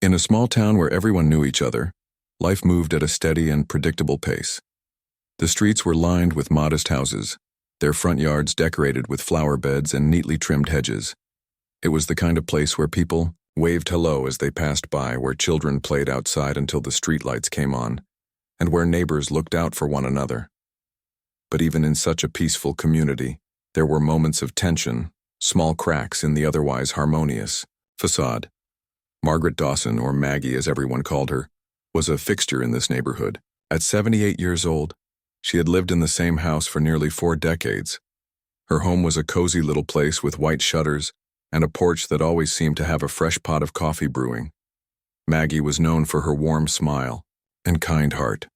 In a small town where everyone knew each other, life moved at a steady and predictable pace. The streets were lined with modest houses, their front yards decorated with flower beds and neatly trimmed hedges. It was the kind of place where people waved hello as they passed by, where children played outside until the streetlights came on, and where neighbors looked out for one another. But even in such a peaceful community, there were moments of tension, small cracks in the otherwise harmonious facade. Margaret Dawson, or Maggie as everyone called her, was a fixture in this neighborhood. At 78 years old, she had lived in the same house for nearly 4 decades. Her home was a cozy little place with white shutters and a porch that always seemed to have a fresh pot of coffee brewing. Maggie was known for her warm smile and kind heart.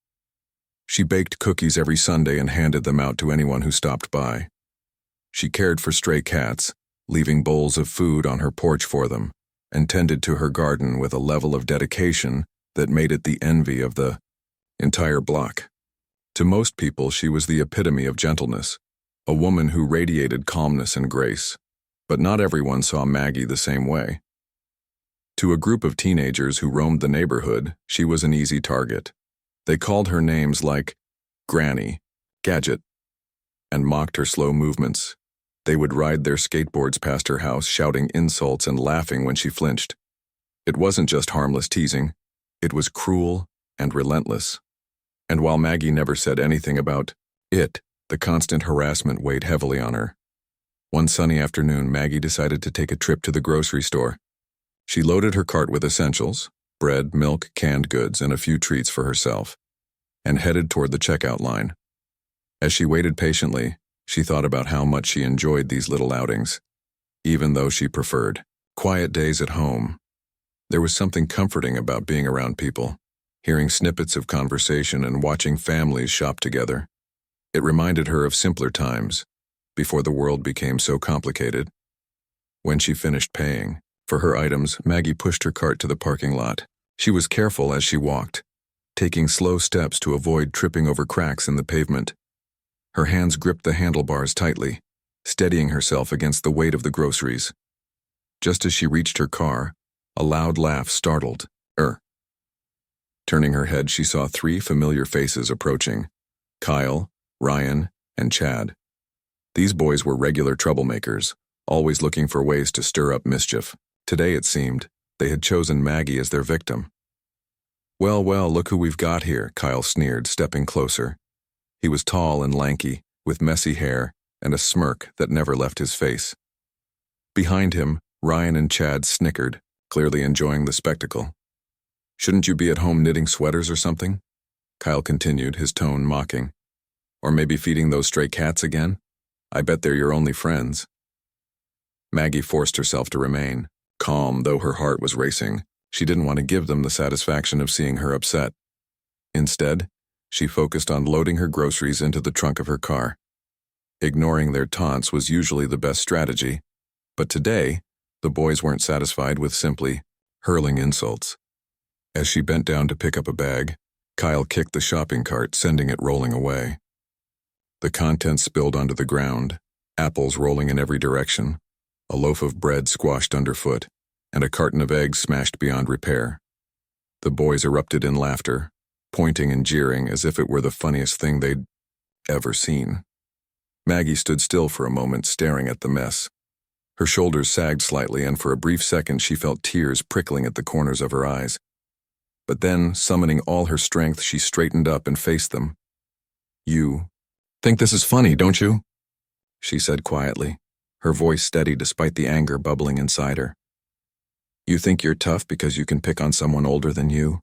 She baked cookies every Sunday and handed them out to anyone who stopped by. She cared for stray cats, leaving bowls of food on her porch for them, and tended to her garden with a level of dedication that made it the envy of the entire block. To most people, she was the epitome of gentleness, a woman who radiated calmness and grace. But not everyone saw Maggie the same way. To a group of teenagers who roamed the neighborhood, she was an easy target. They called her names like Granny, Gadget, and mocked her slow movements. They would ride their skateboards past her house, shouting insults and laughing when she flinched. It wasn't just harmless teasing, it was cruel and relentless. And while Maggie never said anything about it, the constant harassment weighed heavily on her. One sunny afternoon, Maggie decided to take a trip to the grocery store. She loaded her cart with essentials, bread, milk, canned goods, and a few treats for herself, and headed toward the checkout line. As she waited patiently, she thought about how much she enjoyed these little outings, even though she preferred quiet days at home. There was something comforting about being around people, hearing snippets of conversation and watching families shop together. It reminded her of simpler times, before the world became so complicated. When she finished paying for her items, Maggie pushed her cart to the parking lot. She was careful as she walked, taking slow steps to avoid tripping over cracks in the pavement. Her hands gripped the handlebars tightly, steadying herself against the weight of the groceries. Just as she reached her car, a loud laugh startled her. Turning her head, she saw 3 familiar faces approaching: Kyle, Ryan, and Chad. These boys were regular troublemakers, always looking for ways to stir up mischief. Today, it seemed, they had chosen Maggie as their victim. Well, look who we've got here," Kyle sneered, stepping closer. He was tall and lanky, with messy hair and a smirk that never left his face. Behind him, Ryan and Chad snickered, clearly enjoying the spectacle. "Shouldn't you be at home knitting sweaters or something?" Kyle continued, his tone mocking. "Or maybe feeding those stray cats again? I bet they're your only friends." Maggie forced herself to remain calm, though her heart was racing. She didn't want to give them the satisfaction of seeing her upset. Instead, she focused on loading her groceries into the trunk of her car. Ignoring their taunts was usually the best strategy, but today, the boys weren't satisfied with simply hurling insults. As she bent down to pick up a bag, Kyle kicked the shopping cart, sending it rolling away. The contents spilled onto the ground, apples rolling in every direction, a loaf of bread squashed underfoot, and a carton of eggs smashed beyond repair. The boys erupted in laughter, pointing and jeering as if it were the funniest thing they'd ever seen. Maggie stood still for a moment, staring at the mess. Her shoulders sagged slightly, and for a brief second she felt tears prickling at the corners of her eyes. But then, summoning all her strength, she straightened up and faced them. "You think this is funny, don't you?" she said quietly, her voice steady despite the anger bubbling inside her. "You think you're tough because you can pick on someone older than you?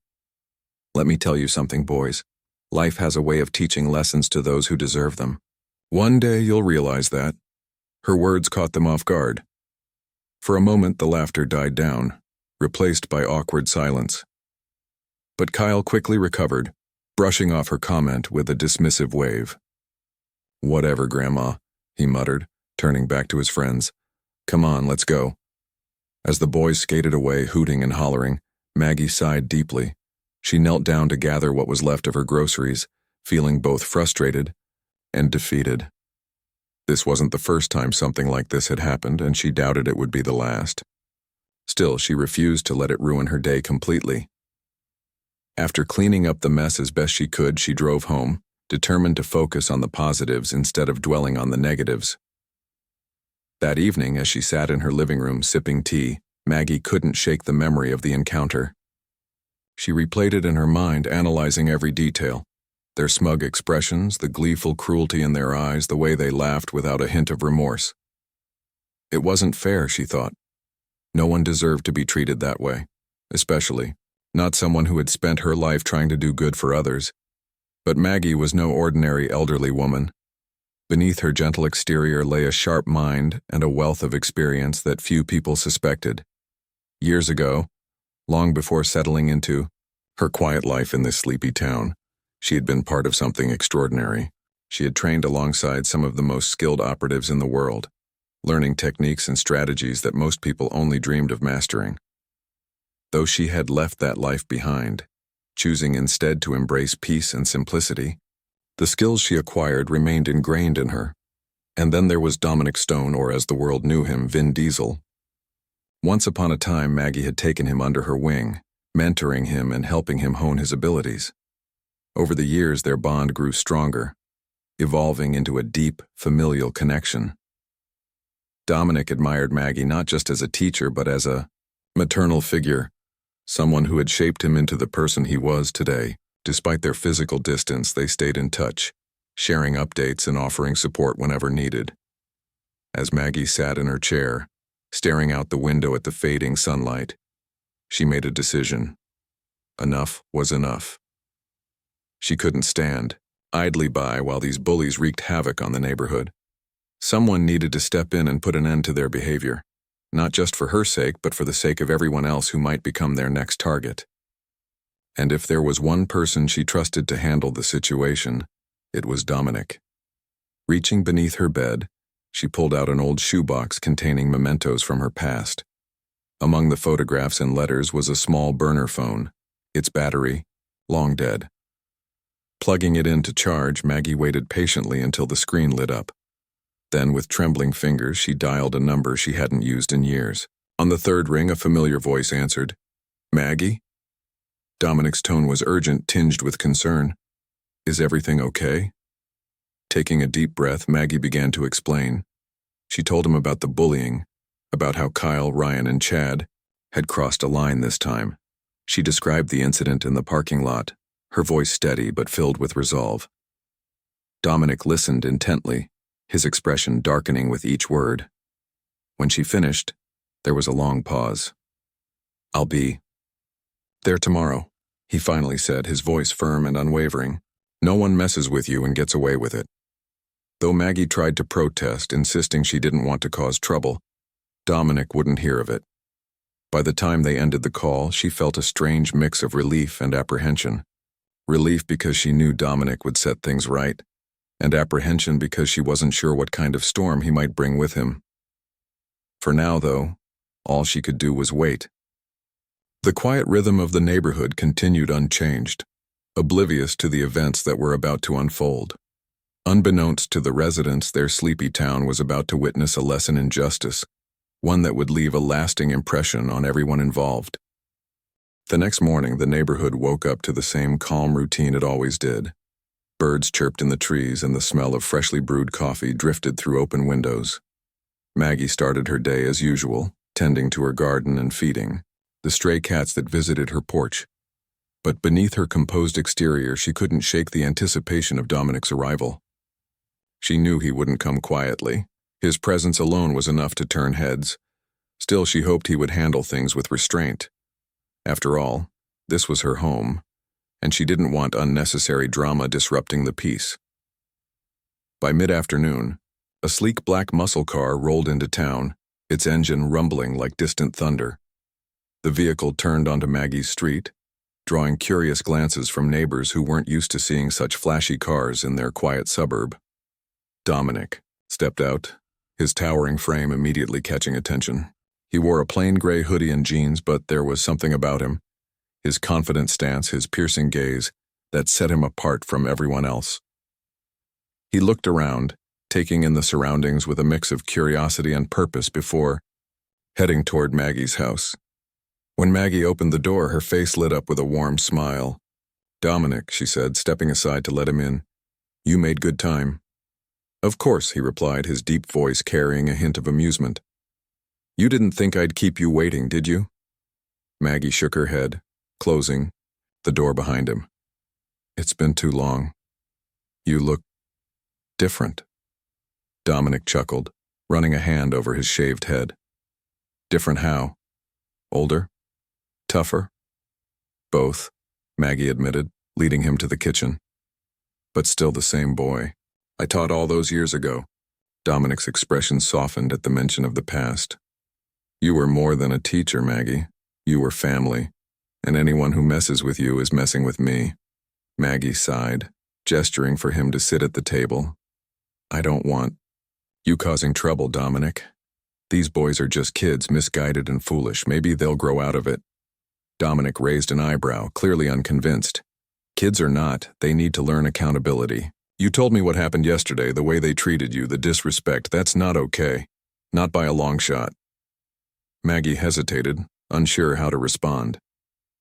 Let me tell you something, boys. Life has a way of teaching lessons to those who deserve them. One day you'll realize that." Her words caught them off guard. For a moment, the laughter died down, replaced by awkward silence. But Kyle quickly recovered, brushing off her comment with a dismissive wave. "Whatever, Grandma," he muttered, turning back to his friends. "Come on, let's go." As the boys skated away, hooting and hollering, Maggie sighed deeply. She knelt down to gather what was left of her groceries, feeling both frustrated and defeated. This wasn't the first time something like this had happened, and she doubted it would be the last. Still, she refused to let it ruin her day completely. After cleaning up the mess as best she could, she drove home, determined to focus on the positives instead of dwelling on the negatives. That evening, as she sat in her living room sipping tea, Maggie couldn't shake the memory of the encounter. She replayed it in her mind, analyzing every detail. Their smug expressions, the gleeful cruelty in their eyes, the way they laughed without a hint of remorse. It wasn't fair, she thought. No one deserved to be treated that way, especially not someone who had spent her life trying to do good for others. But Maggie was no ordinary elderly woman. Beneath her gentle exterior lay a sharp mind and a wealth of experience that few people suspected. Years ago, long before settling into her quiet life in this sleepy town, she had been part of something extraordinary. She had trained alongside some of the most skilled operatives in the world, learning techniques and strategies that most people only dreamed of mastering. Though she had left that life behind, choosing instead to embrace peace and simplicity, the skills she acquired remained ingrained in her. And then there was Dominic Stone, or as the world knew him, Vin Diesel. Once upon a time, Maggie had taken him under her wing, mentoring him and helping him hone his abilities. Over the years, their bond grew stronger, evolving into a deep, familial connection. Dominic admired Maggie not just as a teacher, but as a maternal figure, someone who had shaped him into the person he was today. Despite their physical distance, they stayed in touch, sharing updates and offering support whenever needed. As Maggie sat in her chair, staring out the window at the fading sunlight, she made a decision. Enough was enough. She couldn't stand idly by while these bullies wreaked havoc on the neighborhood. Someone needed to step in and put an end to their behavior, not just for her sake, but for the sake of everyone else who might become their next target. And if there was one person she trusted to handle the situation, it was Dominic. Reaching beneath her bed, she pulled out an old shoebox containing mementos from her past. Among the photographs and letters was a small burner phone, its battery long dead. Plugging it in to charge, Maggie waited patiently until the screen lit up. Then, with trembling fingers, she dialed a number she hadn't used in years. On the third ring, a familiar voice answered. "Maggie?" Dominic's tone was urgent, tinged with concern. "Is everything okay?" Taking a deep breath, Maggie began to explain. She told him about the bullying, about how Kyle, Ryan, and Chad had crossed a line this time. She described the incident in the parking lot, her voice steady but filled with resolve. Dominic listened intently, his expression darkening with each word. When she finished, there was a long pause. "I'll be there tomorrow," he finally said, his voice firm and unwavering. "No one messes with you and gets away with it." Though Maggie tried to protest, insisting she didn't want to cause trouble, Dominic wouldn't hear of it. By the time they ended the call, she felt a strange mix of relief and apprehension. Relief because she knew Dominic would set things right, and apprehension because she wasn't sure what kind of storm he might bring with him. For now, though, all she could do was wait. The quiet rhythm of the neighborhood continued unchanged, oblivious to the events that were about to unfold. Unbeknownst to the residents, their sleepy town was about to witness a lesson in justice, one that would leave a lasting impression on everyone involved. The next morning, the neighborhood woke up to the same calm routine it always did. Birds chirped in the trees, and the smell of freshly brewed coffee drifted through open windows. Maggie started her day as usual, tending to her garden and feeding the stray cats that visited her porch. But beneath her composed exterior, she couldn't shake the anticipation of Dominic's arrival. She knew he wouldn't come quietly. His presence alone was enough to turn heads. Still, she hoped he would handle things with restraint. After all, this was her home, and she didn't want unnecessary drama disrupting the peace. By mid-afternoon, a sleek black muscle car rolled into town, its engine rumbling like distant thunder. The vehicle turned onto Maggie's street, drawing curious glances from neighbors who weren't used to seeing such flashy cars in their quiet suburb. Dominic stepped out, his towering frame immediately catching attention. He wore a plain gray hoodie and jeans, but there was something about him, his confident stance, his piercing gaze, that set him apart from everyone else. He looked around, taking in the surroundings with a mix of curiosity and purpose before heading toward Maggie's house. When Maggie opened the door, her face lit up with a warm smile. "Dominic," she said, stepping aside to let him in. "You made good time." "Of course," he replied, his deep voice carrying a hint of amusement. "You didn't think I'd keep you waiting, did you?" Maggie shook her head, closing the door behind him. "It's been too long. You look different." Dominic chuckled, running a hand over his shaved head. "Different how? Older? Tougher?" "Both," Maggie admitted, leading him to the kitchen. "But still the same boy. I taught all those years ago." Dominic's expression softened at the mention of the past. "You were more than a teacher, Maggie. You were family, and anyone who messes with you is messing with me." Maggie sighed, gesturing for him to sit at the table. "I don't want you causing trouble, Dominic. These boys are just kids, misguided and foolish. Maybe they'll grow out of it." Dominic raised an eyebrow, clearly unconvinced. "Kids or not, they need to learn accountability. You told me what happened yesterday, the way they treated you, the disrespect. That's not okay. Not by a long shot." Maggie hesitated, unsure how to respond.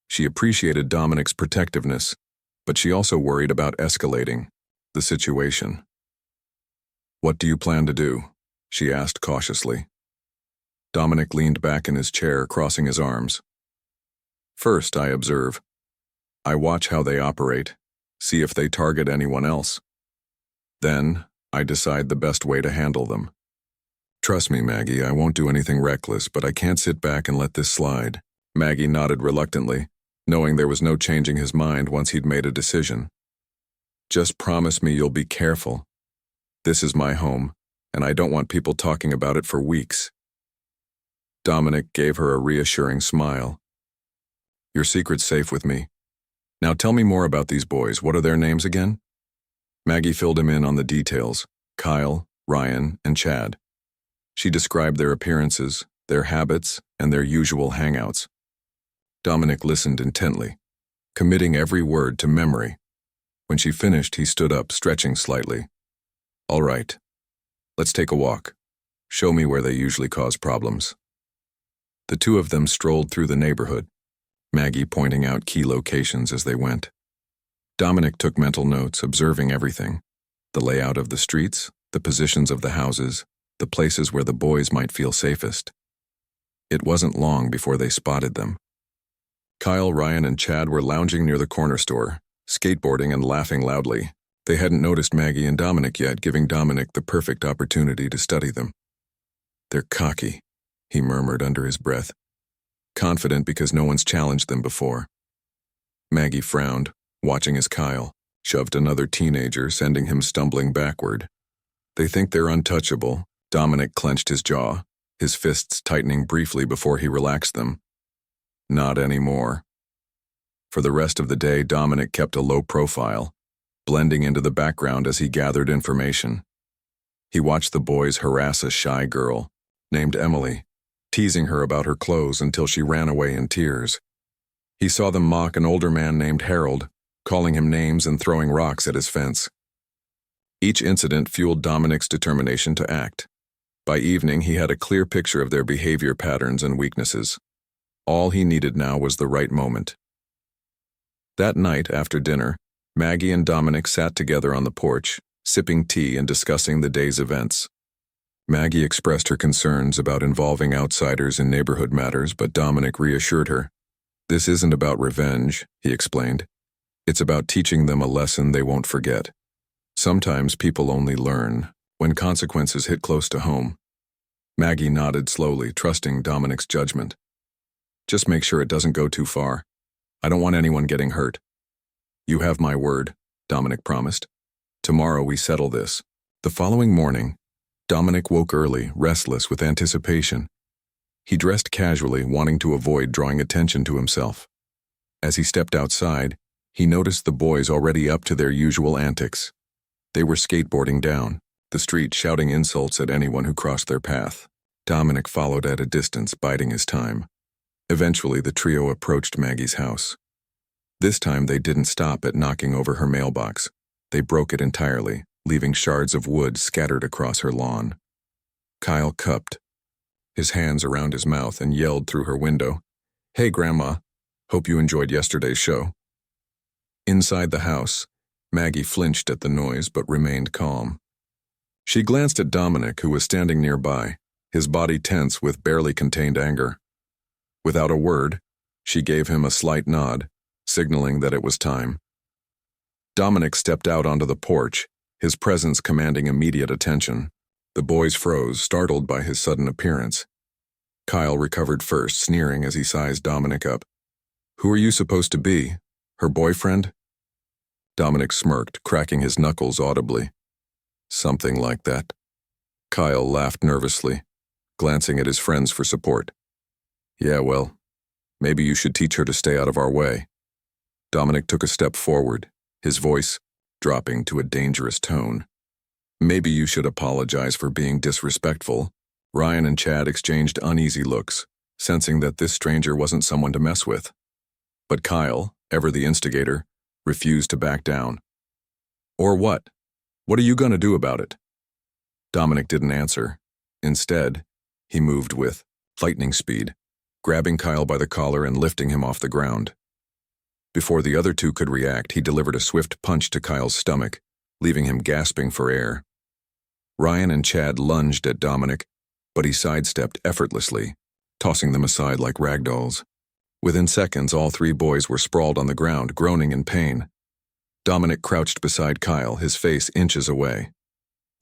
She appreciated Dominic's protectiveness, but she also worried about escalating the situation. "What do you plan to do?" she asked cautiously. Dominic leaned back in his chair, crossing his arms. "First, I observe. I watch how they operate, see if they target anyone else. Then, I decide the best way to handle them. Trust me, Maggie, I won't do anything reckless, but I can't sit back and let this slide." Maggie nodded reluctantly, knowing there was no changing his mind once he'd made a decision. "Just promise me you'll be careful. This is my home, and I don't want people talking about it for weeks." Dominic gave her a reassuring smile. "Your secret's safe with me. Now tell me more about these boys. What are their names again?" Maggie filled him in on the details: Kyle, Ryan, and Chad. She described their appearances, their habits, and their usual hangouts. Dominic listened intently, committing every word to memory. When she finished, he stood up, stretching slightly. "All right. Let's take a walk. Show me where they usually cause problems." The two of them strolled through the neighborhood, Maggie pointing out key locations as they went. Dominic took mental notes, observing everything: the layout of the streets, the positions of the houses, the places where the boys might feel safest. It wasn't long before they spotted them. Kyle, Ryan, and Chad were lounging near the corner store, skateboarding and laughing loudly. They hadn't noticed Maggie and Dominic yet, giving Dominic the perfect opportunity to study them. "They're cocky," he murmured under his breath. "Confident because no one's challenged them before." Maggie frowned, watching as Kyle shoved another teenager, sending him stumbling backward. "They think they're untouchable." Dominic clenched his jaw, his fists tightening briefly before he relaxed them. "Not anymore." For the rest of the day, Dominic kept a low profile, blending into the background as he gathered information. He watched the boys harass a shy girl named Emily, teasing her about her clothes until she ran away in tears. He saw them mock an older man named Harold, calling him names and throwing rocks at his fence. Each incident fueled Dominic's determination to act. By evening, he had a clear picture of their behavior patterns and weaknesses. All he needed now was the right moment. That night, after dinner, Maggie and Dominic sat together on the porch, sipping tea and discussing the day's events. Maggie expressed her concerns about involving outsiders in neighborhood matters, but Dominic reassured her. "This isn't about revenge," he explained. "It's about teaching them a lesson they won't forget. Sometimes people only learn when consequences hit close to home." Maggie nodded slowly, trusting Dominic's judgment. "Just make sure it doesn't go too far. I don't want anyone getting hurt." "You have my word," Dominic promised. "Tomorrow we settle this." The following morning, Dominic woke early, restless with anticipation. He dressed casually, wanting to avoid drawing attention to himself. As he stepped outside, he noticed the boys already up to their usual antics. They were skateboarding down the street, shouting insults at anyone who crossed their path. Dominic followed at a distance, biding his time. Eventually, the trio approached Maggie's house. This time, they didn't stop at knocking over her mailbox. They broke it entirely, leaving shards of wood scattered across her lawn. Kyle cupped his hands around his mouth, and yelled through her window, "Hey, Grandma, hope you enjoyed yesterday's show." Inside the house, Maggie flinched at the noise but remained calm. She glanced at Dominic, who was standing nearby, his body tense with barely contained anger. Without a word, she gave him a slight nod, signaling that it was time. Dominic stepped out onto the porch, his presence commanding immediate attention. The boys froze, startled by his sudden appearance. Kyle recovered first, sneering as he sized Dominic up. "Who are you supposed to be? Her boyfriend?" Dominic smirked, cracking his knuckles audibly. "Something like that." Kyle laughed nervously, glancing at his friends for support. "Yeah, well, maybe you should teach her to stay out of our way." Dominic took a step forward, his voice dropping to a dangerous tone. "Maybe you should apologize for being disrespectful." Ryan and Chad exchanged uneasy looks, sensing that this stranger wasn't someone to mess with. But Kyle, ever the instigator, refused to back down. "Or what? What are you going to do about it?" Dominic didn't answer. Instead, he moved with lightning speed, grabbing Kyle by the collar and lifting him off the ground. Before the other two could react, he delivered a swift punch to Kyle's stomach, leaving him gasping for air. Ryan and Chad lunged at Dominic, but he sidestepped effortlessly, tossing them aside like ragdolls. Within seconds, all three boys were sprawled on the ground, groaning in pain. Dominic crouched beside Kyle, his face inches away.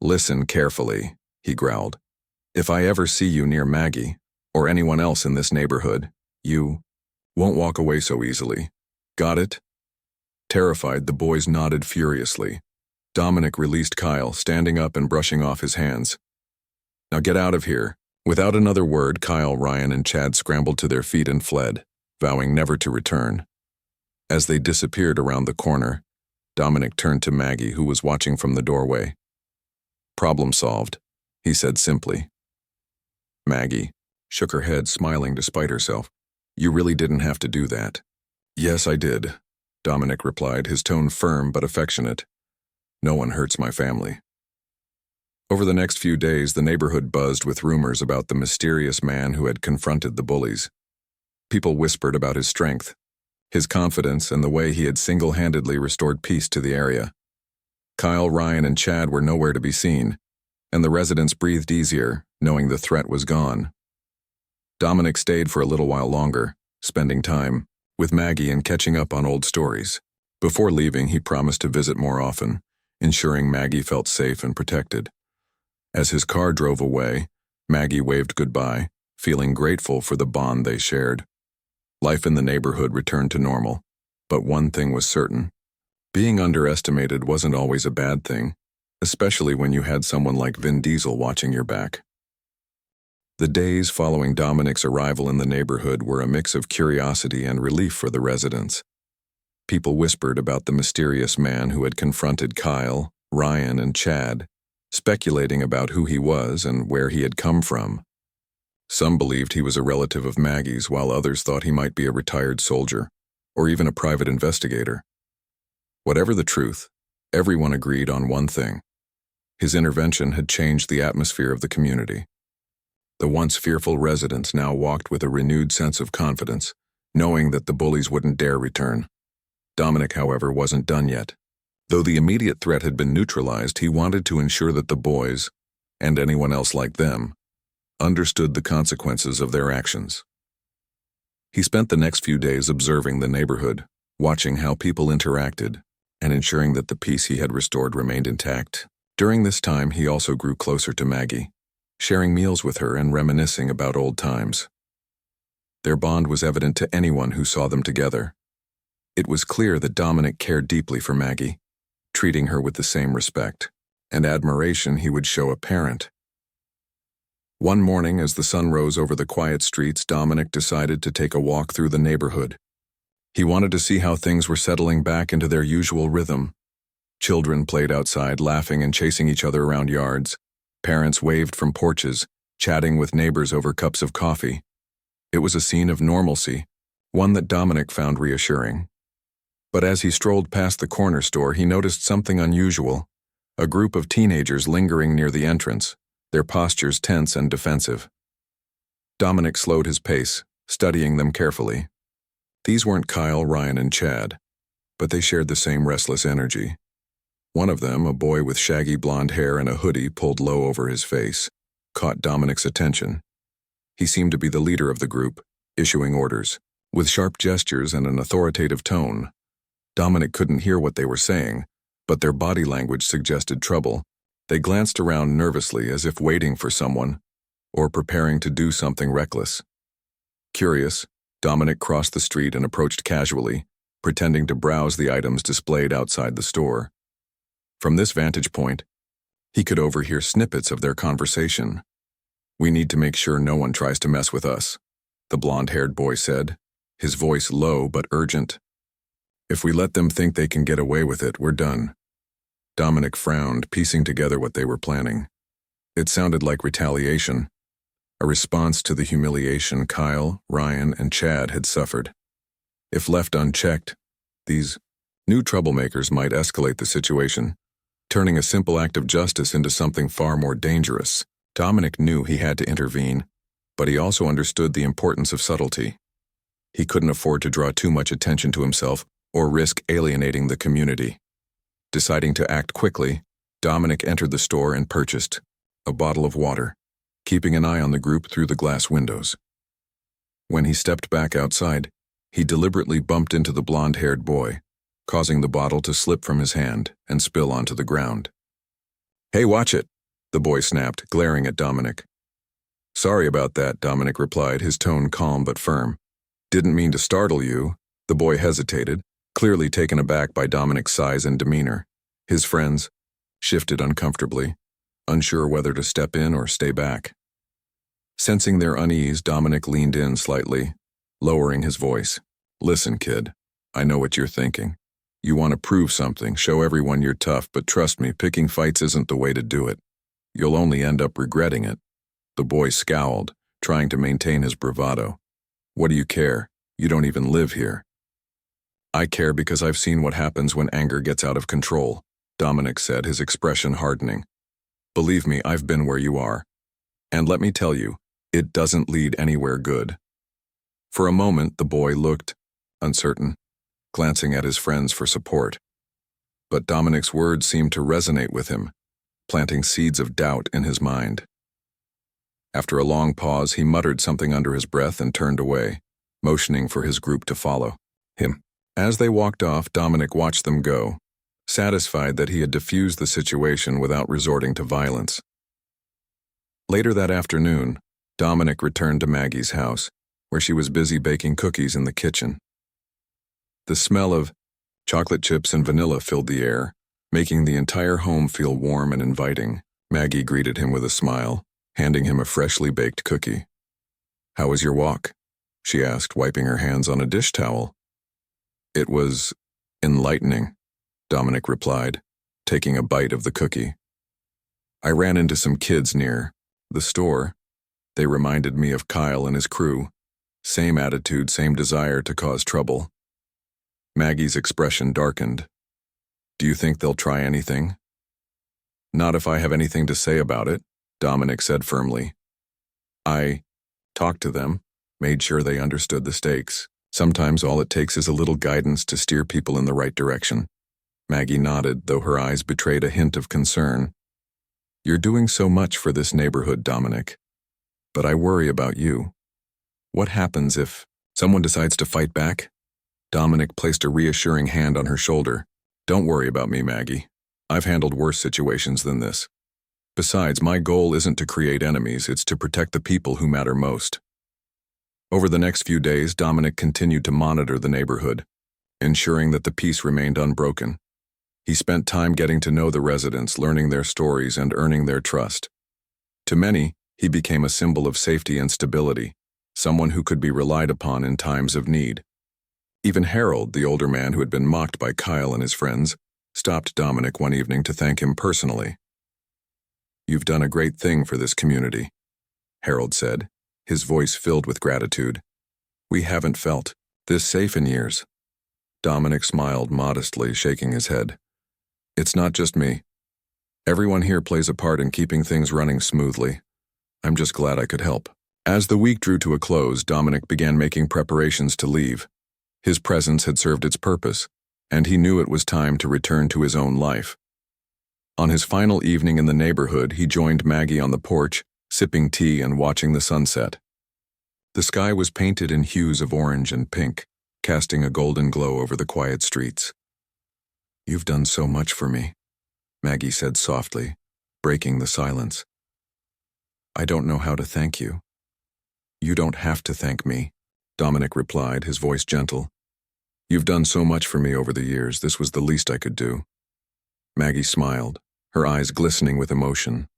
"Listen carefully," he growled. "If I ever see you near Maggie, or anyone else in this neighborhood, you won't walk away so easily. Got it?" Terrified, the boys nodded furiously. Dominic released Kyle, standing up and brushing off his hands. "Now get out of here." Without another word, Kyle, Ryan, and Chad scrambled to their feet and fled, vowing never to return. As they disappeared around the corner, Dominic turned to Maggie, who was watching from the doorway. "Problem solved," he said simply. Maggie shook her head, smiling despite herself. "You really didn't have to do that." "Yes, I did," Dominic replied, his tone firm but affectionate. "No one hurts my family." Over the next few days, the neighborhood buzzed with rumors about the mysterious man who had confronted the bullies. People whispered about his strength, his confidence, and the way he had single-handedly restored peace to the area. Kyle, Ryan, and Chad were nowhere to be seen, and the residents breathed easier, knowing the threat was gone. Dominic stayed for a little while longer, spending time with Maggie and catching up on old stories. Before leaving, he promised to visit more often, ensuring Maggie felt safe and protected. As his car drove away, Maggie waved goodbye, feeling grateful for the bond they shared. Life in the neighborhood returned to normal, but one thing was certain. Being underestimated wasn't always a bad thing, especially when you had someone like Vin Diesel watching your back. The days following Dominic's arrival in the neighborhood were a mix of curiosity and relief for the residents. People whispered about the mysterious man who had confronted Kyle, Ryan, and Chad, speculating about who he was and where he had come from. Some believed he was a relative of Maggie's, while others thought he might be a retired soldier, or even a private investigator. Whatever the truth, everyone agreed on one thing. His intervention had changed the atmosphere of the community. The once fearful residents now walked with a renewed sense of confidence, knowing that the bullies wouldn't dare return. Dominic, however, wasn't done yet. Though the immediate threat had been neutralized, he wanted to ensure that the boys, and anyone else like them, understood the consequences of their actions. He spent the next few days observing the neighborhood, watching how people interacted, and ensuring that the peace he had restored remained intact. During this time, he also grew closer to Maggie, sharing meals with her and reminiscing about old times. Their bond was evident to anyone who saw them together. It was clear that Dominic cared deeply for Maggie, treating her with the same respect and admiration he would show a parent. One morning, as the sun rose over the quiet streets, Dominic decided to take a walk through the neighborhood. He wanted to see how things were settling back into their usual rhythm. Children played outside, laughing and chasing each other around yards. Parents waved from porches, chatting with neighbors over cups of coffee. It was a scene of normalcy, one that Dominic found reassuring. But as he strolled past the corner store, he noticed something unusual: a group of teenagers lingering near the entrance, their postures tense and defensive. Dominic slowed his pace, studying them carefully. These weren't Kyle, Ryan, and Chad, but they shared the same restless energy. One of them, a boy with shaggy blonde hair and a hoodie pulled low over his face, caught Dominic's attention. He seemed to be the leader of the group, issuing orders. With sharp gestures and an authoritative tone, Dominic couldn't hear what they were saying, but their body language suggested trouble. They glanced around nervously as if waiting for someone, or preparing to do something reckless. Curious, Dominic crossed the street and approached casually, pretending to browse the items displayed outside the store. From this vantage point, he could overhear snippets of their conversation. "We need to make sure no one tries to mess with us," the blonde-haired boy said, his voice low but urgent. "If we let them think they can get away with it, we're done." Dominic frowned, piecing together what they were planning. It sounded like retaliation, a response to the humiliation Kyle, Ryan, and Chad had suffered. If left unchecked, these new troublemakers might escalate the situation, turning a simple act of justice into something far more dangerous. Dominic knew he had to intervene, but he also understood the importance of subtlety. He couldn't afford to draw too much attention to himself or risk alienating the community. Deciding to act quickly, Dominic entered the store and purchased a bottle of water, keeping an eye on the group through the glass windows. When he stepped back outside, he deliberately bumped into the blonde-haired boy, causing the bottle to slip from his hand and spill onto the ground. "Hey, watch it," the boy snapped, glaring at Dominic. "Sorry about that," Dominic replied, his tone calm but firm. "Didn't mean to startle you." The boy hesitated, clearly taken aback by Dominic's size and demeanor. His friends shifted uncomfortably, unsure whether to step in or stay back. Sensing their unease, Dominic leaned in slightly, lowering his voice. "Listen, kid, I know what you're thinking. You want to prove something, show everyone you're tough, but trust me, picking fights isn't the way to do it. You'll only end up regretting it." The boy scowled, trying to maintain his bravado. "What do you care? You don't even live here." "I care because I've seen what happens when anger gets out of control," Dominic said, his expression hardening. "Believe me, I've been where you are. And let me tell you, it doesn't lead anywhere good." For a moment, the boy looked uncertain, glancing at his friends for support. But Dominic's words seemed to resonate with him, planting seeds of doubt in his mind. After a long pause, he muttered something under his breath and turned away, motioning for his group to follow him. As they walked off, Dominic watched them go, satisfied that he had diffused the situation without resorting to violence. Later that afternoon, Dominic returned to Maggie's house, where she was busy baking cookies in the kitchen. The smell of chocolate chips and vanilla filled the air, making the entire home feel warm and inviting. Maggie greeted him with a smile, handing him a freshly baked cookie. "How was your walk?" she asked, wiping her hands on a dish towel. "It was enlightening," Dominic replied, taking a bite of the cookie. "I ran into some kids near the store. They reminded me of Kyle and his crew. Same attitude, same desire to cause trouble." Maggie's expression darkened. "Do you think they'll try anything?" "Not if I have anything to say about it," Dominic said firmly. "I talked to them, made sure they understood the stakes. Sometimes all it takes is a little guidance to steer people in the right direction." Maggie nodded, though her eyes betrayed a hint of concern. "You're doing so much for this neighborhood, Dominic. But I worry about you. What happens if someone decides to fight back?" Dominic placed a reassuring hand on her shoulder. "Don't worry about me, Maggie. I've handled worse situations than this. Besides, my goal isn't to create enemies, it's to protect the people who matter most." Over the next few days, Dominic continued to monitor the neighborhood, ensuring that the peace remained unbroken. He spent time getting to know the residents, learning their stories, and earning their trust. To many, he became a symbol of safety and stability, someone who could be relied upon in times of need. Even Harold, the older man who had been mocked by Kyle and his friends, stopped Dominic one evening to thank him personally. "You've done a great thing for this community," Harold said, his voice filled with gratitude. "We haven't felt this safe in years." Dominic smiled modestly, shaking his head. "It's not just me. Everyone here plays a part in keeping things running smoothly. I'm just glad I could help." As the week drew to a close, Dominic began making preparations to leave. His presence had served its purpose, and he knew it was time to return to his own life. On his final evening in the neighborhood, he joined Maggie on the porch, sipping tea and watching the sunset. The sky was painted in hues of orange and pink, casting a golden glow over the quiet streets. "You've done so much for me," Maggie said softly, breaking the silence. "I don't know how to thank you." "You don't have to thank me," Dominic replied, his voice gentle. "You've done so much for me over the years, this was the least I could do." Maggie smiled, her eyes glistening with emotion.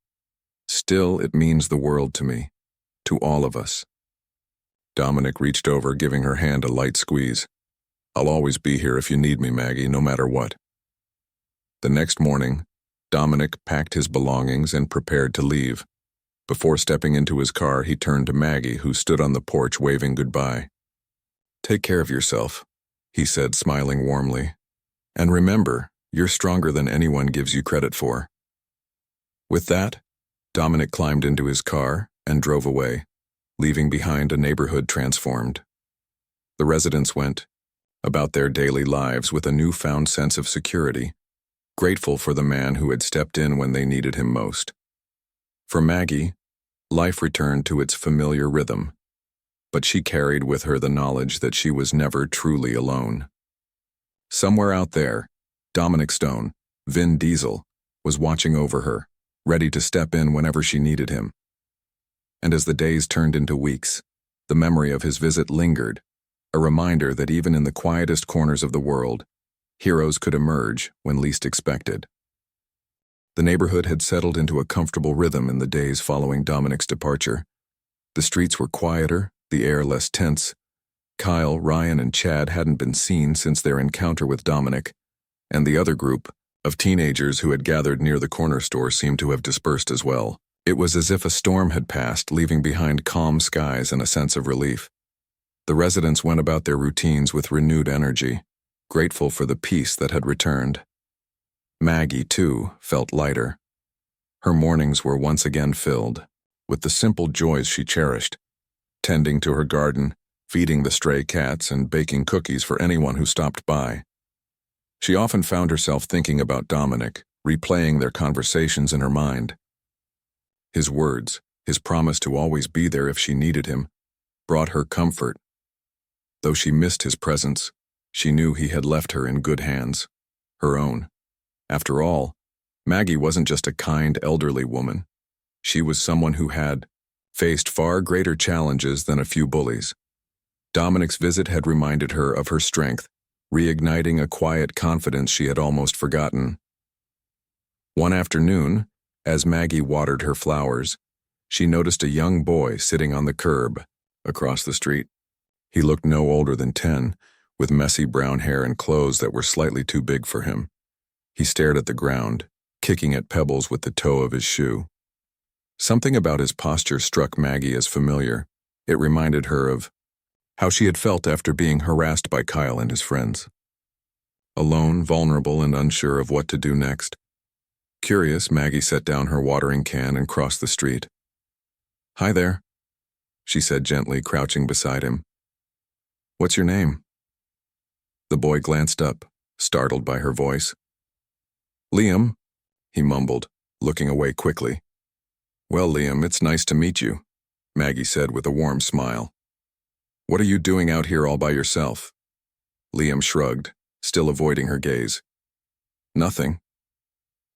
"Still, it means the world to me, to all of us." Dominic reached over, giving her hand a light squeeze. "I'll always be here if you need me, Maggie, no matter what." The next morning, Dominic packed his belongings and prepared to leave. Before stepping into his car, he turned to Maggie, who stood on the porch waving goodbye. "Take care of yourself," he said, smiling warmly. "And remember, you're stronger than anyone gives you credit for." With that, Dominic climbed into his car and drove away, leaving behind a neighborhood transformed. The residents went about their daily lives with a newfound sense of security, grateful for the man who had stepped in when they needed him most. For Maggie, life returned to its familiar rhythm, but she carried with her the knowledge that she was never truly alone. Somewhere out there, Dominic Stone, Vin Diesel, was watching over her, ready to step in whenever she needed him. And as the days turned into weeks, the memory of his visit lingered, a reminder that even in the quietest corners of the world, heroes could emerge when least expected. The neighborhood had settled into a comfortable rhythm in the days following Dominic's departure. The streets were quieter, the air less tense. Kyle, Ryan, and Chad hadn't been seen since their encounter with Dominic, and the other group of teenagers who had gathered near the corner store seemed to have dispersed as well. It was as if a storm had passed, leaving behind calm skies and a sense of relief. The residents went about their routines with renewed energy, grateful for the peace that had returned. Maggie, too, felt lighter. Her mornings were once again filled with the simple joys she cherished, tending to her garden, feeding the stray cats, and baking cookies for anyone who stopped by. She often found herself thinking about Dominic, replaying their conversations in her mind. His words, his promise to always be there if she needed him, brought her comfort. Though she missed his presence, she knew he had left her in good hands, her own. After all, Maggie wasn't just a kind elderly woman. She was someone who had faced far greater challenges than a few bullies. Dominic's visit had reminded her of her strength, reigniting a quiet confidence she had almost forgotten. One afternoon, as Maggie watered her flowers, she noticed a young boy sitting on the curb across the street. He looked no older than 10, with messy brown hair and clothes that were slightly too big for him. He stared at the ground, kicking at pebbles with the toe of his shoe. Something about his posture struck Maggie as familiar. It reminded her of how she had felt after being harassed by Kyle and his friends. Alone, vulnerable, and unsure of what to do next. Curious, Maggie set down her watering can and crossed the street. "Hi there," she said gently, crouching beside him. "What's your name?" The boy glanced up, startled by her voice. "Liam," he mumbled, looking away quickly. "Well, Liam, it's nice to meet you," Maggie said with a warm smile. "What are you doing out here all by yourself?" Liam shrugged, still avoiding her gaze. "Nothing."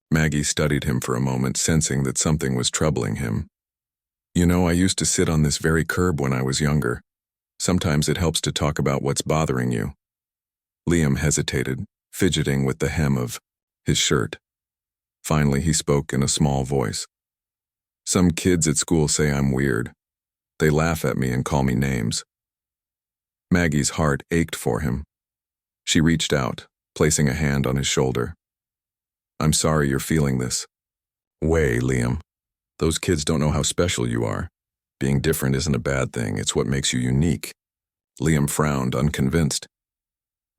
Maggie studied him for a moment, sensing that something was troubling him. "You know, I used to sit on this very curb when I was younger. Sometimes it helps to talk about what's bothering you." Liam hesitated, fidgeting with the hem of his shirt. Finally, he spoke in a small voice. "Some kids at school say I'm weird. They laugh at me and call me names." Maggie's heart ached for him. She reached out, placing a hand on his shoulder. "I'm sorry you're feeling this way, Liam. Those kids don't know how special you are. Being different isn't a bad thing, it's what makes you unique." Liam frowned, unconvinced.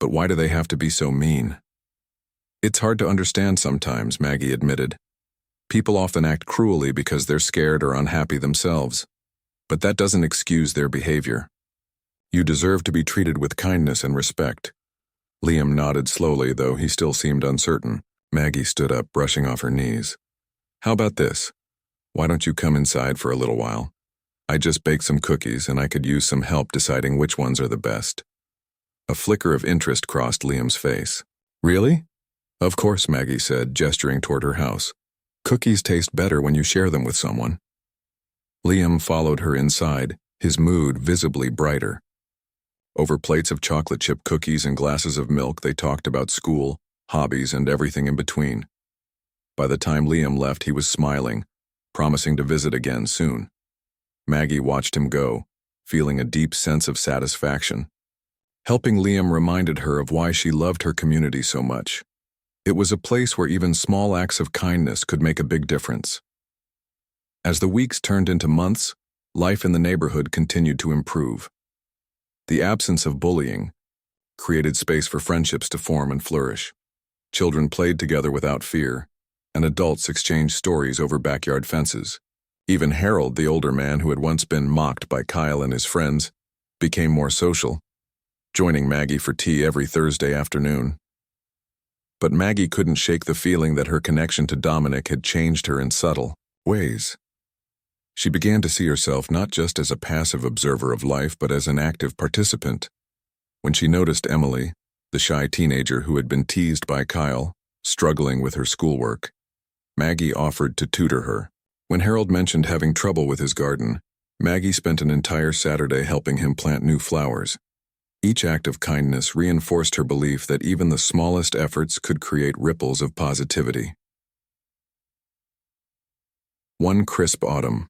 "But why do they have to be so mean?" "It's hard to understand sometimes," Maggie admitted. "People often act cruelly because they're scared or unhappy themselves. But that doesn't excuse their behavior. You deserve to be treated with kindness and respect. Liam nodded slowly, though he still seemed uncertain. Maggie stood up, brushing off her knees. How about this? Why don't you come inside for a little while? I just baked some cookies, and I could use some help deciding which ones are the best. A flicker of interest crossed Liam's face. Really? Of course, Maggie said, gesturing toward her house. Cookies taste better when you share them with someone. Liam followed her inside, his mood visibly brighter. Over plates of chocolate chip cookies and glasses of milk, they talked about school, hobbies, and everything in between. By the time Liam left, he was smiling, promising to visit again soon. Maggie watched him go, feeling a deep sense of satisfaction. Helping Liam reminded her of why she loved her community so much. It was a place where even small acts of kindness could make a big difference. As the weeks turned into months, life in the neighborhood continued to improve. The absence of bullying created space for friendships to form and flourish. Children played together without fear, and adults exchanged stories over backyard fences. Even Harold, the older man who had once been mocked by Kyle and his friends, became more social, joining Maggie for tea every Thursday afternoon. But Maggie couldn't shake the feeling that her connection to Dominic had changed her in subtle ways. She began to see herself not just as a passive observer of life, but as an active participant. When she noticed Emily, the shy teenager who had been teased by Kyle, struggling with her schoolwork, Maggie offered to tutor her. When Harold mentioned having trouble with his garden, Maggie spent an entire Saturday helping him plant new flowers. Each act of kindness reinforced her belief that even the smallest efforts could create ripples of positivity. One crisp autumn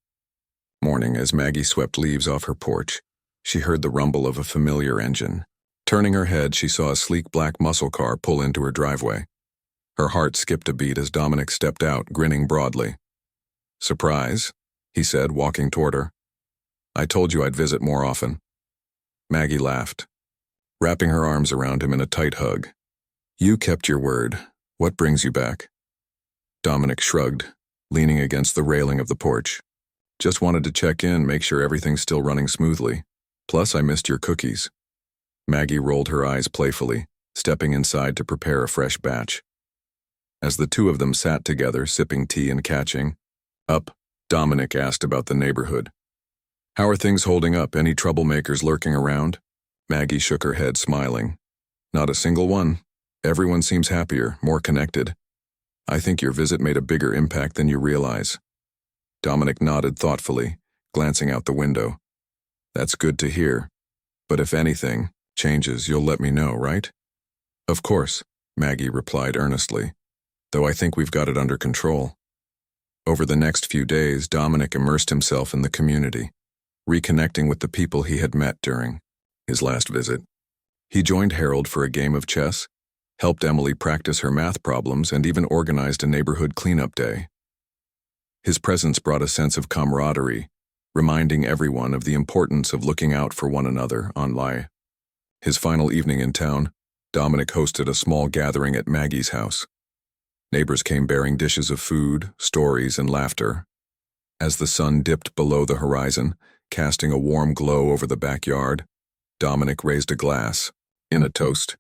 morning, as Maggie swept leaves off her porch, she heard the rumble of a familiar engine. Turning her head, she saw a sleek black muscle car pull into her driveway. Her heart skipped a beat as Dominic stepped out, grinning broadly. "Surprise," he said, walking toward her. "I told you I'd visit more often." Maggie laughed, wrapping her arms around him in a tight hug. "You kept your word. What brings you back?" Dominic shrugged, leaning against the railing of the porch. "Just wanted to check in, make sure everything's still running smoothly. Plus, I missed your cookies." Maggie rolled her eyes playfully, stepping inside to prepare a fresh batch. As the two of them sat together, sipping tea and catching up, Dominic asked about the neighborhood. "How are things holding up? Any troublemakers lurking around?" Maggie shook her head, smiling. "Not a single one. Everyone seems happier, more connected. I think your visit made a bigger impact than you realize." Dominic nodded thoughtfully, glancing out the window. "That's good to hear. But if anything changes, you'll let me know, right?" "Of course," Maggie replied earnestly, "though I think we've got it under control." Over the next few days, Dominic immersed himself in the community, reconnecting with the people he had met during his last visit. He joined Harold for a game of chess, helped Emily practice her math problems, and even organized a neighborhood cleanup day. His presence brought a sense of camaraderie, reminding everyone of the importance of looking out for one another online. His final evening in town, Dominic hosted a small gathering at Maggie's house. Neighbors came bearing dishes of food, stories, and laughter. As the sun dipped below the horizon, casting a warm glow over the backyard, Dominic raised a glass, in a toast.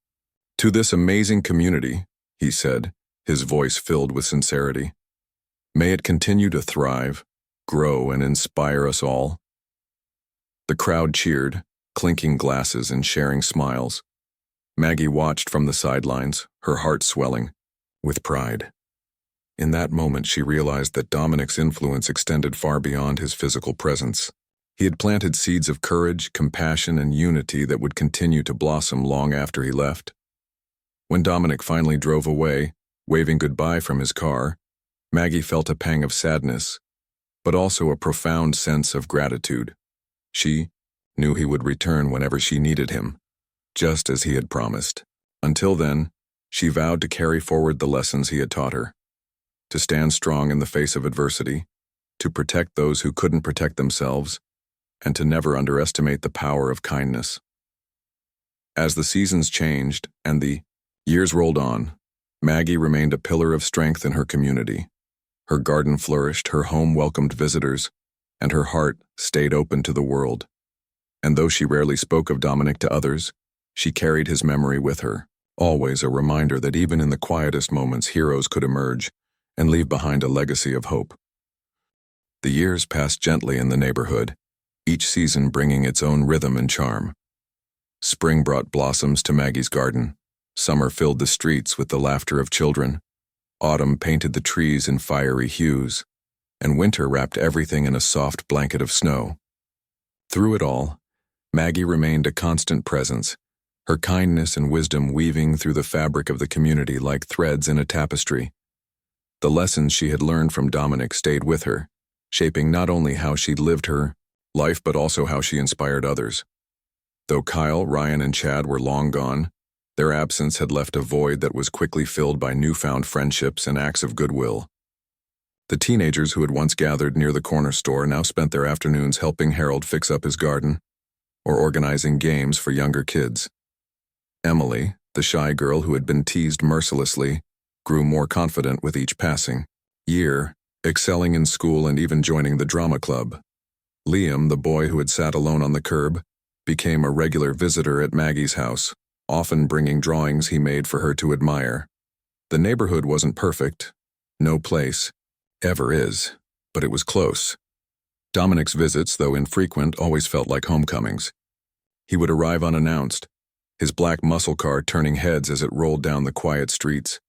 "To this amazing community," he said, his voice filled with sincerity. "May it continue to thrive, grow, and inspire us all." The crowd cheered, clinking glasses and sharing smiles. Maggie watched from the sidelines, her heart swelling with pride. In that moment, she realized that Dominic's influence extended far beyond his physical presence. He had planted seeds of courage, compassion, and unity that would continue to blossom long after he left. When Dominic finally drove away, waving goodbye from his car, Maggie felt a pang of sadness, but also a profound sense of gratitude. She knew he would return whenever she needed him, just as he had promised. Until then, she vowed to carry forward the lessons he had taught her, to stand strong in the face of adversity, to protect those who couldn't protect themselves, and to never underestimate the power of kindness. As the seasons changed and the years rolled on, Maggie remained a pillar of strength in her community. Her garden flourished, her home welcomed visitors, and her heart stayed open to the world. And though she rarely spoke of Dominic to others, she carried his memory with her, always a reminder that even in the quietest moments heroes could emerge and leave behind a legacy of hope. The years passed gently in the neighborhood, each season bringing its own rhythm and charm. Spring brought blossoms to Maggie's garden, summer filled the streets with the laughter of children, autumn painted the trees in fiery hues, and winter wrapped everything in a soft blanket of snow. Through it all, Maggie remained a constant presence, her kindness and wisdom weaving through the fabric of the community like threads in a tapestry. The lessons she had learned from Dominic stayed with her, shaping not only how she lived her life but also how she inspired others. Though Kyle, Ryan, and Chad were long gone, their absence had left a void that was quickly filled by newfound friendships and acts of goodwill. The teenagers who had once gathered near the corner store now spent their afternoons helping Harold fix up his garden or organizing games for younger kids. Emily, the shy girl who had been teased mercilessly, grew more confident with each passing year, excelling in school and even joining the drama club. Liam, the boy who had sat alone on the curb, became a regular visitor at Maggie's house, often bringing drawings he made for her to admire. The neighborhood wasn't perfect, no place ever is, but it was close. Dominic's visits, though infrequent, always felt like homecomings. He would arrive unannounced, his black muscle car turning heads as it rolled down the quiet streets.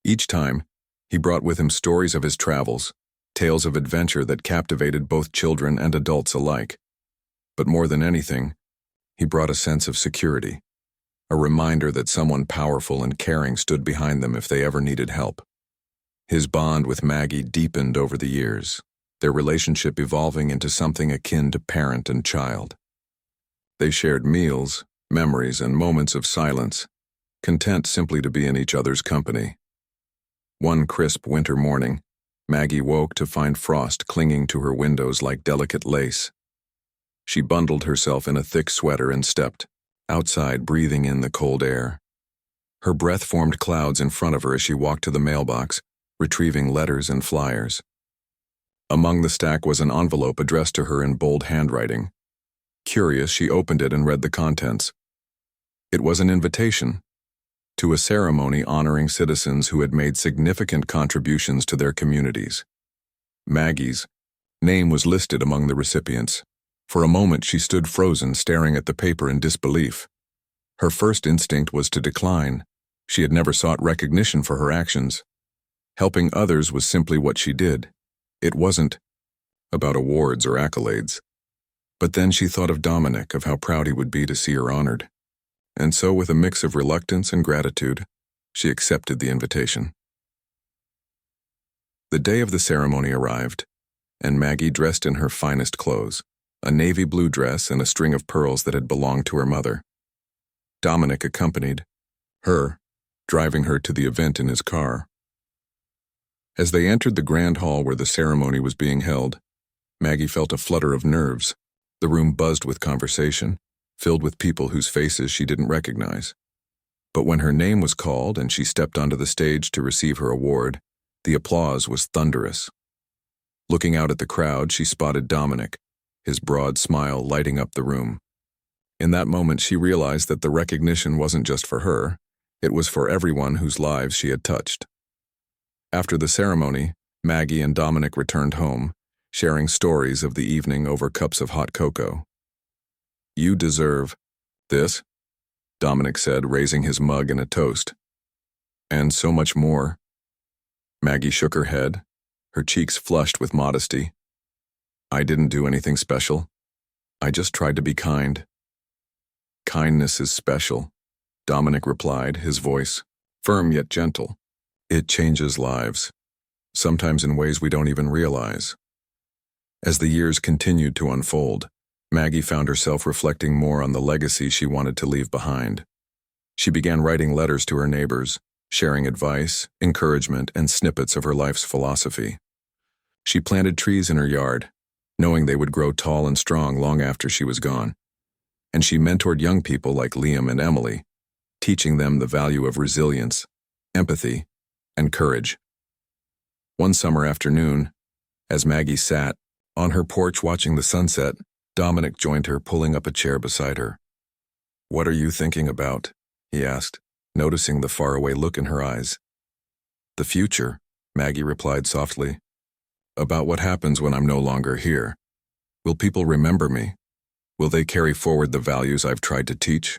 Each time, he brought with him stories of his travels, tales of adventure that captivated both children and adults alike. But more than anything, he brought a sense of security, a reminder that someone powerful and caring stood behind them if they ever needed help. His bond with Maggie deepened over the years, their relationship evolving into something akin to parent and child. They shared meals, memories, and moments of silence, content simply to be in each other's company. One crisp winter morning, Maggie woke to find frost clinging to her windows like delicate lace. She bundled herself in a thick sweater and stepped outside, breathing in the cold air. Her breath formed clouds in front of her as she walked to the mailbox, retrieving letters and flyers. Among the stack was an envelope addressed to her in bold handwriting. Curious, she opened it and read the contents. It was an invitation to a ceremony honoring citizens who had made significant contributions to their communities. Maggie's name was listed among the recipients. For a moment she stood frozen, staring at the paper in disbelief. Her first instinct was to decline. She had never sought recognition for her actions. Helping others was simply what she did. It wasn't about awards or accolades. But then she thought of Dominic, of how proud he would be to see her honored. And so, with a mix of reluctance and gratitude, she accepted the invitation. The day of the ceremony arrived, and Maggie dressed in her finest clothes, a navy blue dress and a string of pearls that had belonged to her mother. Dominic accompanied her, driving her to the event in his car. As they entered the grand hall where the ceremony was being held, Maggie felt a flutter of nerves. The room buzzed with conversation, filled with people whose faces she didn't recognize. But when her name was called and she stepped onto the stage to receive her award, the applause was thunderous. Looking out at the crowd, she spotted Dominic, his broad smile lighting up the room. In that moment, she realized that the recognition wasn't just for her, it was for everyone whose lives she had touched. After the ceremony, Maggie and Dominic returned home, sharing stories of the evening over cups of hot cocoa. "You deserve this," Dominic said, raising his mug in a toast. "And so much more." Maggie shook her head, her cheeks flushed with modesty. "I didn't do anything special. I just tried to be kind." "Kindness is special," Dominic replied, his voice firm yet gentle. "It changes lives, sometimes in ways we don't even realize." As the years continued to unfold, Maggie found herself reflecting more on the legacy she wanted to leave behind. She began writing letters to her neighbors, sharing advice, encouragement, and snippets of her life's philosophy. She planted trees in her yard, knowing they would grow tall and strong long after she was gone. And she mentored young people like Liam and Emily, teaching them the value of resilience, empathy, and courage. One summer afternoon, as Maggie sat, On her porch watching the sunset, Dominic joined her, pulling up a chair beside her. "What are you thinking about?" he asked, noticing the faraway look in her eyes. "The future," Maggie replied softly. "About what happens when I'm no longer here. Will people remember me? Will they carry forward the values I've tried to teach?"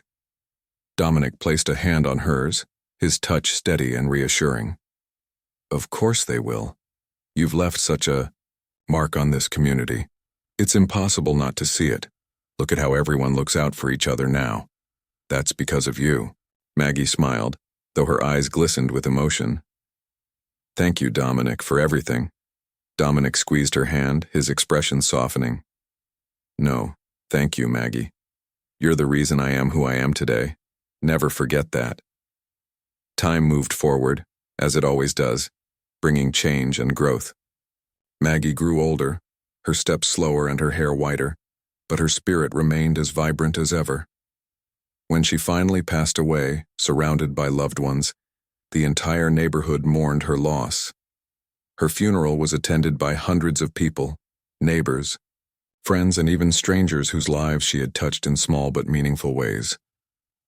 Dominic placed a hand on hers, his touch steady and reassuring. "Of course they will. You've left such a mark on this community. It's impossible not to see it. Look at how everyone looks out for each other now. That's because of you." Maggie smiled, though her eyes glistened with emotion. "Thank you, Dominic, for everything." Dominic squeezed her hand, his expression softening. "No, thank you, Maggie. You're the reason I am who I am today. Never forget that." Time moved forward, as it always does, bringing change and growth. Maggie grew older, her steps slower and her hair whiter, but her spirit remained as vibrant as ever. When she finally passed away, surrounded by loved ones, the entire neighborhood mourned her loss. Her funeral was attended by hundreds of people, neighbors, friends, and even strangers whose lives she had touched in small but meaningful ways.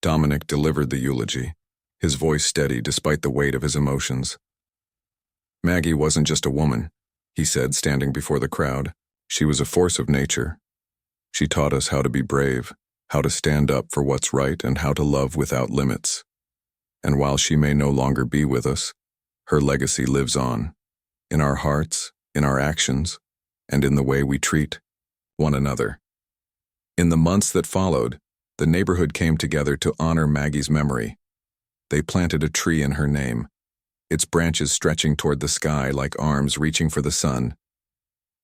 Dominic delivered the eulogy, his voice steady despite the weight of his emotions. "Maggie wasn't just a woman," he said, standing before the crowd. "She was a force of nature. She taught us how to be brave, how to stand up for what's right, and how to love without limits. And while she may no longer be with us, her legacy lives on, in our hearts, in our actions, and in the way we treat one another." In the months that followed, the neighborhood came together to honor Maggie's memory. They planted a tree in her name, its branches stretching toward the sky like arms reaching for the sun.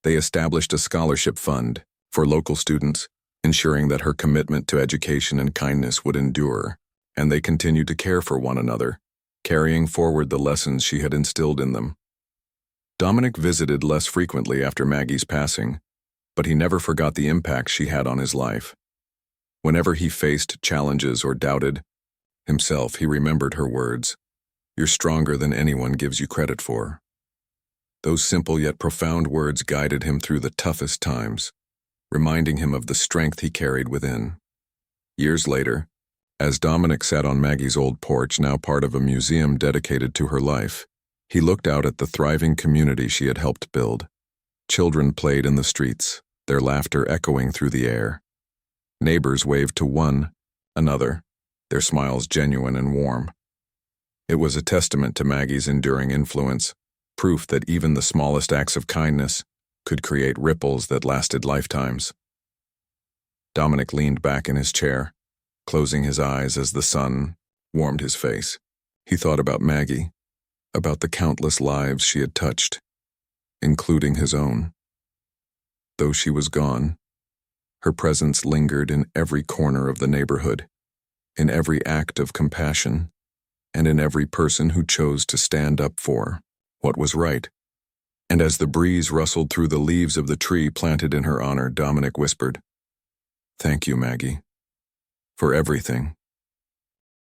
They established a scholarship fund for local students, ensuring that her commitment to education and kindness would endure, and they continued to care for one another, carrying forward the lessons she had instilled in them. Dominic visited less frequently after Maggie's passing, but he never forgot the impact she had on his life. Whenever he faced challenges or doubted himself, he remembered her words, "You're stronger than anyone gives you credit for." Those simple yet profound words guided him through the toughest times, reminding him of the strength he carried within. Years later, as Dominic sat on Maggie's old porch, now part of a museum dedicated to her life, he looked out at the thriving community she had helped build. Children played in the streets, their laughter echoing through the air. Neighbors waved to one another, their smiles genuine and warm. It was a testament to Maggie's enduring influence, proof that even the smallest acts of kindness could create ripples that lasted lifetimes. Dominic leaned back in his chair, closing his eyes as the sun warmed his face. He thought about Maggie, about the countless lives she had touched, including his own. Though she was gone, her presence lingered in every corner of the neighborhood, in every act of compassion, and in every person who chose to stand up for what was right. And as the breeze rustled through the leaves of the tree planted in her honor, Dominic whispered, "Thank you, Maggie, for everything."